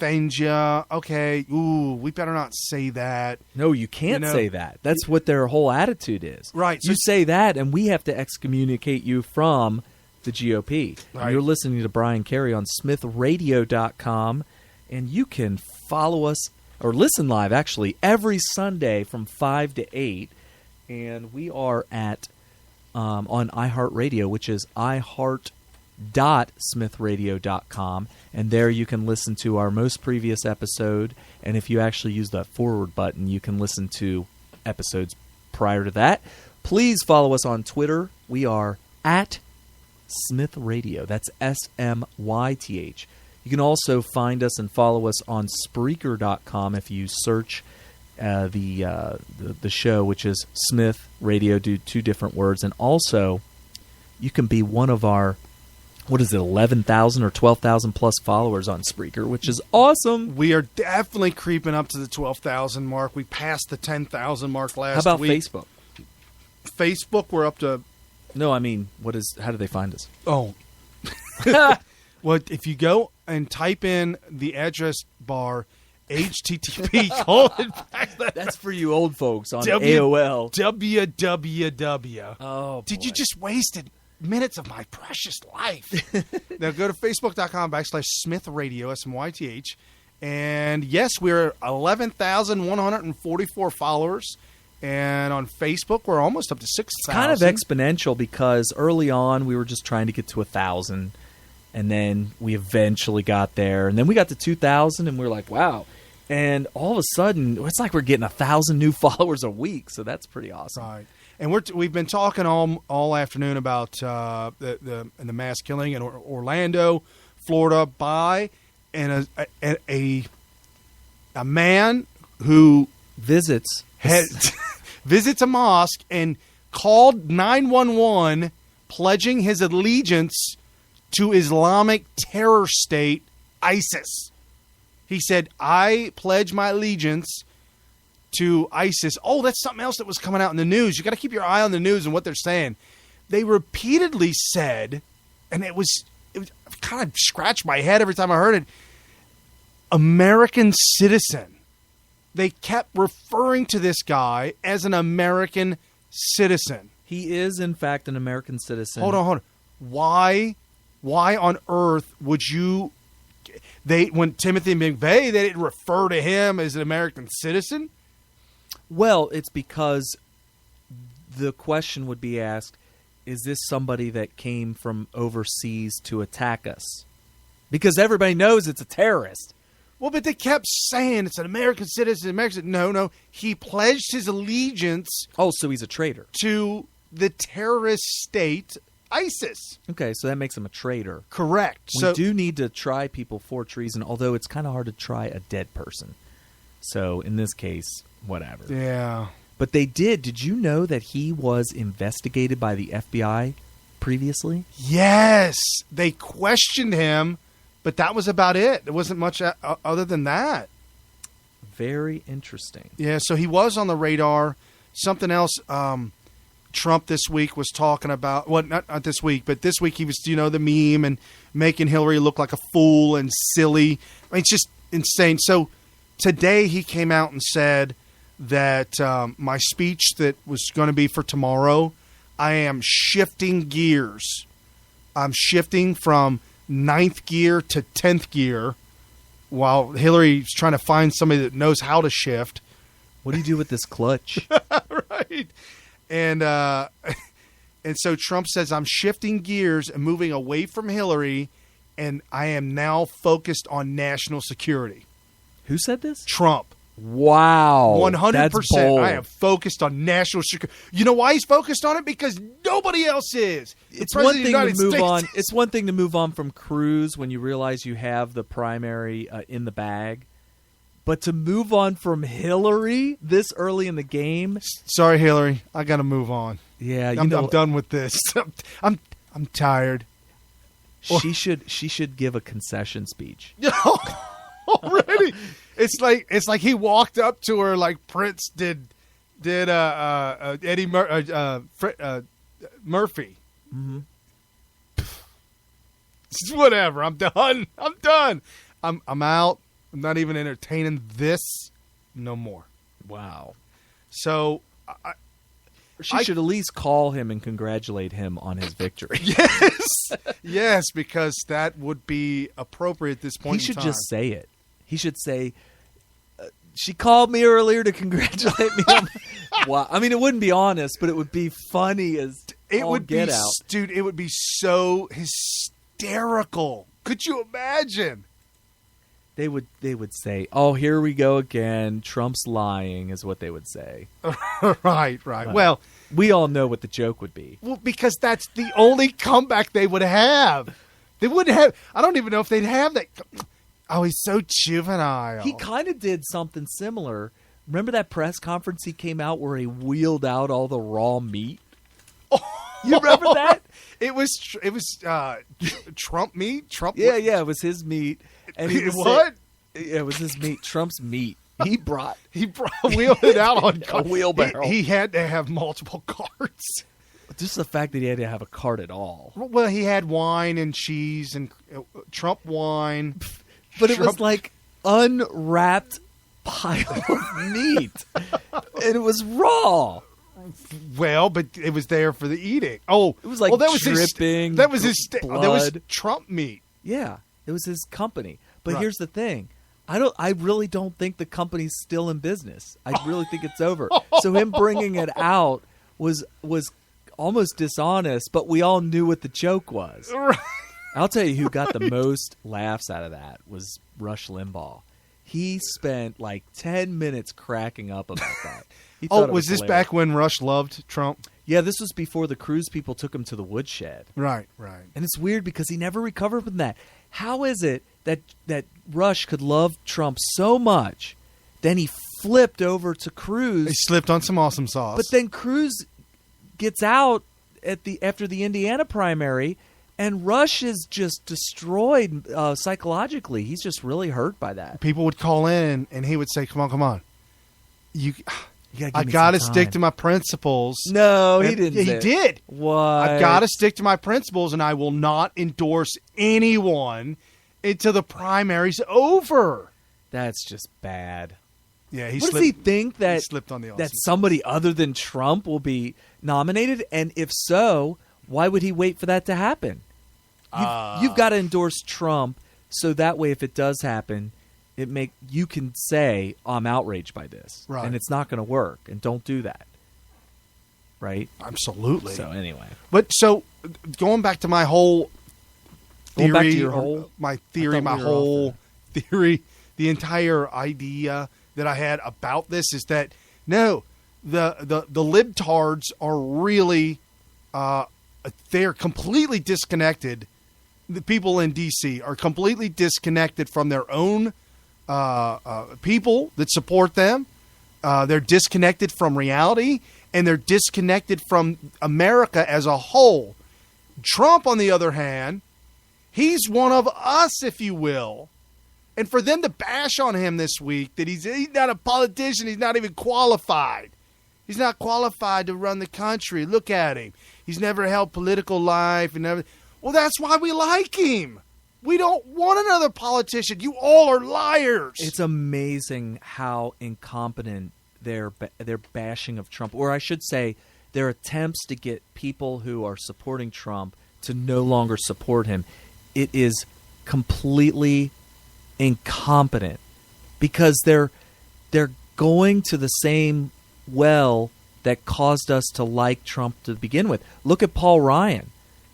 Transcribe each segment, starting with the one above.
offend you. Okay, ooh, we better not say that. No, you can't say that. That's what their whole attitude is. Right. You say that, and we have to excommunicate you from the GOP. Right. You're listening to Brian Carey on SmithRadio.com, and you can follow us, or listen live, actually, every Sunday from 5 to 8. And we are at on iHeartRadio, which is iHeart.smithradio.com, and there you can listen to our most previous episode, and if you actually use the forward button, you can listen to episodes prior to that. Please follow us on Twitter. We are at Smith Radio. That's SMYTH. You can also find us and follow us on Spreaker.com if you search the show, which is Smith Radio, do 2 different words. And also, you can be one of our, 11,000 or 12,000 plus followers on Spreaker, which is awesome. We are definitely creeping up to the 12,000 mark. We passed the 10,000 mark last week. How about Facebook? Facebook, we're up to... No, I mean, how do they find us? Oh. Well, if you go and type in the address bar, HTTP, That's for you old folks on AOL. www. Oh, boy. Did you just wasted minutes of my precious life? Now go to Facebook.com/Smith Radio, SMYTH. And yes, we're 11,144 followers. And on Facebook, we're almost up to 6,000. It's kind of exponential because early on, we were just trying to get to 1,000. And then we eventually got there. And then we got to 2,000, and we were like, wow. And all of a sudden, it's like we're getting 1,000 new followers a week. So that's pretty awesome. Right. And we've been talking all afternoon about the mass killing in Orlando, Florida, by a man who visits a mosque and called 911, pledging his allegiance to Islamic Terror state ISIS. He said, "I pledge my allegiance to ISIS." Oh, that's something else that was coming out in the news. You got to keep your eye on the news and what they're saying. They repeatedly said, and it kind of scratched my head every time I heard it, American citizen. They kept referring to this guy as an American citizen. He is, in fact, an American citizen. Hold on. Why on earth would you... when Timothy McVeigh, they didn't refer to him as an American citizen? Well, it's because the question would be asked, is this somebody that came from overseas to attack us? Because everybody knows it's a terrorist. Well, but they kept saying it's an American citizen. No. He pledged his allegiance. Oh, so he's a traitor. To the terrorist state, ISIS. Okay, so that makes him a traitor. Correct. We do need to try people for treason, although it's kind of hard to try a dead person. So in this case, whatever. Yeah. But they did. Did you know that he was investigated by the FBI previously? Yes. They questioned him, but that was about it. There wasn't much other than that. Very interesting. Yeah, so he was on the radar. Something else Trump this week was talking about. Well, not this week, but this week he was, the meme and making Hillary look like a fool and silly. I mean, it's just insane. So today he came out and said that my speech that was going to be for tomorrow, I am shifting gears. I'm shifting from 9th gear to 10th gear while Hillary's trying to find somebody that knows how to shift. What do you do with this clutch? Right. And so Trump says, I'm shifting gears and moving away from Hillary, and I am now focused on national security. Who said this? Trump. Wow. 100%. I am focused on national security. You know why he's focused on it? Because nobody else is. It's one thing to move on. It's one thing to move on from Cruz when you realize you have the primary in the bag. But to move on from Hillary this early in the game? Sorry, Hillary. I got to move on. Yeah, I'm done with this. I'm tired. She should give a concession speech. Already. It's like he walked up to her like Prince did Eddie Murphy. Mm-hmm. Whatever. I'm done. I'm out. I'm not even entertaining this no more. Wow. So She should at least call him and congratulate him on his victory. yes, because that would be appropriate at this point He should in time. just say it. He should say, she called me earlier to congratulate me. Wow. I mean, it wouldn't be honest, but it would be funny as it all would get be, out. dude, it would be so hysterical. Could you imagine? They would say, "Oh, here we go again. Trump's lying," is what they would say. Right. Well, we all know what the joke would be. Well, because that's the only comeback they would have. They wouldn't have. I don't even know if they'd have that. Oh, he's so juvenile. He kind of did something similar. Remember that press conference he came out where he wheeled out all the raw meat? You remember that? It was Trump meat. Trump. Yeah, it was his meat. And he was what? It was his meat. Trump's meat. He wheeled it out on a wheelbarrow. He had to have multiple carts. Just the fact that he had to have a cart at all. Well, he had wine and cheese and Trump wine. But it was like unwrapped pile of meat. And it was raw. Well, but it was there for the eating. Oh, it was like that was dripping. That was his. Blood. That was Trump meat. Yeah, it was his company. But Right. here's the thing: I really don't think the company's still in business. I really think it's over. So him bringing it out was almost dishonest. But we all knew what the joke was. Right. I'll tell you who got the most laughs out of that was Rush Limbaugh. He spent like 10 minutes cracking up about that. He thought it was this hilarious. back when Rush loved Trump? Yeah, this was before the cruise people took him to the woodshed. Right. And it's weird because he never recovered from that. How is it that Rush could love Trump so much, then he flipped over to Cruz? He slipped on some awesome sauce. But then Cruz gets out after the Indiana primary, and Rush is just destroyed psychologically. He's just really hurt by that. People would call in, and he would say, "Come on, I got got to stick to my principles." No, he And didn't. He did. What? I've got to stick to my principles, and I will not endorse anyone until the primary's over. That's just bad. Yeah, What does he think he slipped on the awesome that somebody other than Trump will be nominated? And if so, why would he wait for that to happen? You've got to endorse Trump so that way, if it does happen, you can say I'm outraged by this, Right. and it's not going to work. And don't do that, right? Absolutely. So anyway, But so going back to my whole theory, Going back to your whole- my theory, I thought my we were whole off theory, the entire idea that I had about this is that no, the libtards are really they're completely disconnected. The people in D.C. are completely disconnected from their own people that support them. They're disconnected from reality, and they're disconnected from America as a whole. Trump, on the other hand, he's one of us, if you will. And for them to bash on him this week that he's not a politician, he's not even qualified. He's not qualified to run the country. Look at him. He's never held political life. Well, that's why we like him. We don't want another politician. You all are liars. it's amazing how incompetent their bashing of Trump, or I should say, their attempts to get people who are supporting Trump to no longer support him. It is completely incompetent because they're going to the same well that caused us to like Trump to begin with. Look at Paul Ryan.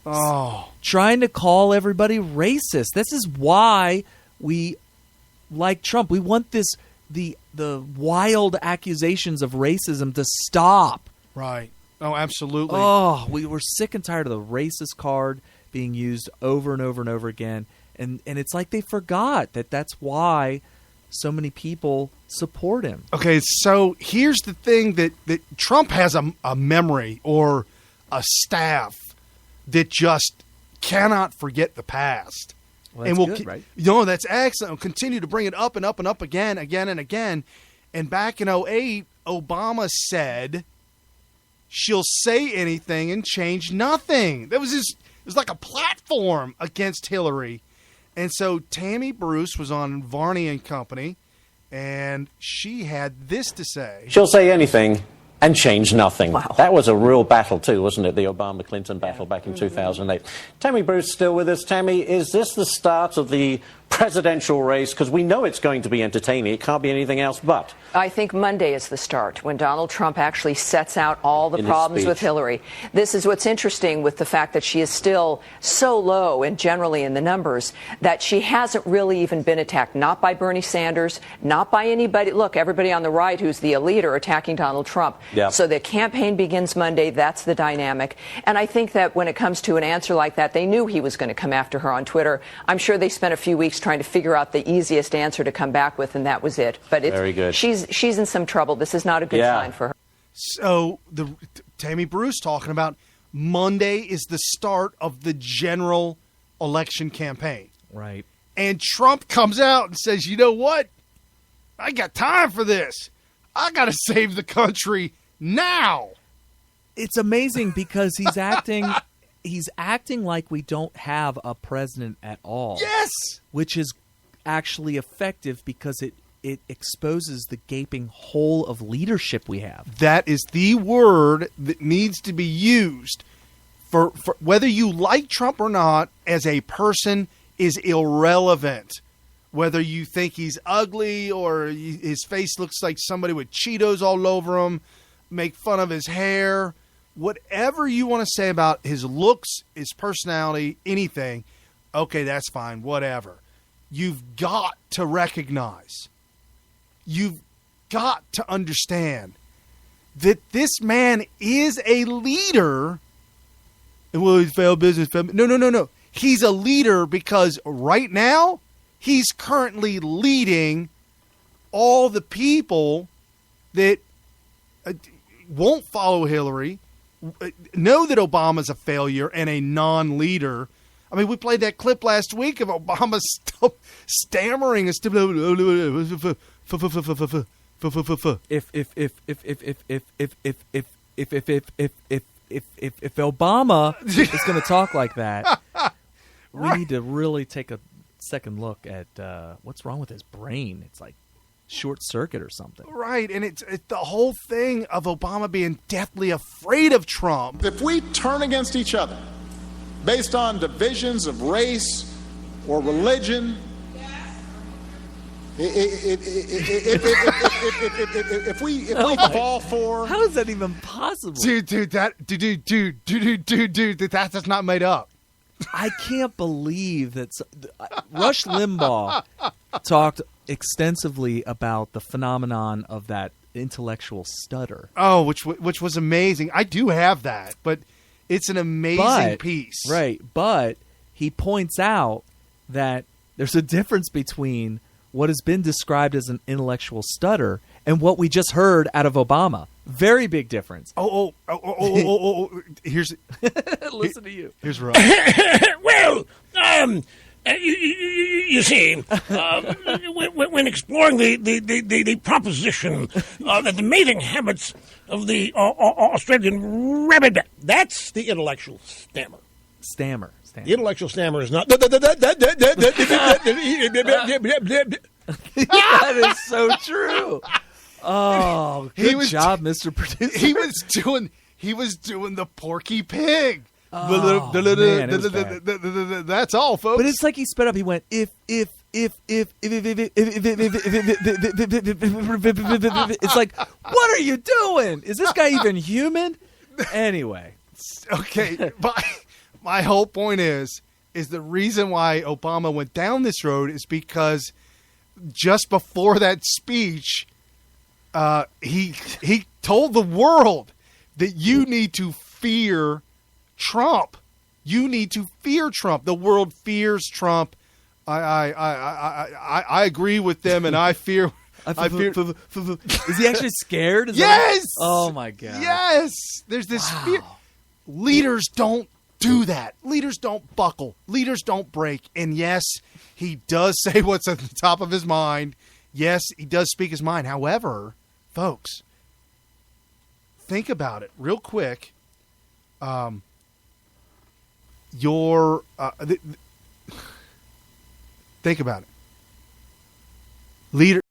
Oh, Trying to call everybody racist. This is why we like Trump. We want the wild accusations of racism to stop. right. Oh, absolutely. Oh, we were sick and tired of the racist card being used over and over and over again. And it's like they forgot that's why so many people support him. Okay, so here's the thing that Trump has a memory or a staff that just cannot forget the past. Well, that's good, right? That's excellent. We'll continue to bring it up and up and up again and again. And back in 2008, Obama said, she'll say anything and change nothing. It was like a platform against Hillary. And so Tammy Bruce was on Varney and Company, and she had this to say. She'll say anything and change nothing. Wow. That was a real battle too, wasn't it? The Obama-Clinton battle back in 2008. Tammy Bruce still with us. Tammy, is this the start of the presidential race? Because we know it's going to be entertaining. It can't be anything else but. I think Monday is the start, when Donald Trump actually sets out all the problems with Hillary. This is what's interesting with the fact that she is still so low and generally in the numbers that she hasn't really even been attacked, not by Bernie Sanders, not by anybody. Look, everybody on the right who's the elite are attacking Donald Trump. Yep. So the campaign begins Monday. That's the dynamic. And I think that when it comes to an answer like that, they knew he was going to come after her on Twitter. I'm sure they spent a few weeks trying to figure out the easiest answer to come back with, and that was it. But it's, very good. She's in some trouble. This is not a good sign for her. So Tammy Bruce talking about Monday is the start of the general election campaign. Right. And Trump comes out and says, you know what? I got time for this. I got to save the country now. It's amazing because he's acting like we don't have a president at all. Yes. Which is actually effective because it exposes the gaping hole of leadership we have. That is the word that needs to be used for whether you like Trump or not as a person is irrelevant. Whether you think he's ugly or his face looks like somebody with Cheetos all over him, make fun of his hair, whatever you want to say about his looks, his personality, anything, okay, that's fine, whatever. You've got to recognize, you've got to understand that this man is a leader. Well, he's failed business. No. He's a leader because right now, he's currently leading all the people that won't follow Hillary, know that Obama's a failure and a non-leader. I mean, we played that clip last week of Obama stammering. If Obama is going to talk like that, we need to really take a second look at what's wrong with his brain. It's like short circuit or something. Right, and it's the whole thing of Obama being deathly afraid of Trump. If we turn against each other based on divisions of race or religion, if we fall for, how is that even possible? Dude, that's not made up. I can't believe that Rush Limbaugh talked extensively about the phenomenon of that intellectual stutter. Oh, which was amazing. I do have that, but it's an amazing piece. Right, but he points out that there's a difference between what has been described as an intellectual stutter and what we just heard out of Obama. Very big difference. Here's listen to you. Here's Rob. Well, you see, when exploring the proposition that the mating habits of the Australian rabbit, that's the intellectual stammer. Stammer. The intellectual stammer is not. That is so true. Oh, good job, Mr. Producer. He was doing the Porky Pig. Oh, man, it was bad. That's all, folks. But it's like he sped up. He went if. It's like, what are you doing? Is this guy even human? Anyway, okay. My whole point is the reason why Obama went down this road is because just before that speech, he told the world that you need to fear Trump. You need to fear Trump. The world fears Trump. I agree with them, and I fear. I fear. Is he actually scared? Yes. Oh my God. Yes. There's this fear. Leaders don't do that. Leaders don't buckle. Leaders don't break. And yes, he does say what's at the top of his mind. Yes, he does speak his mind. However, folks, think about it real quick. Think about it. Leader.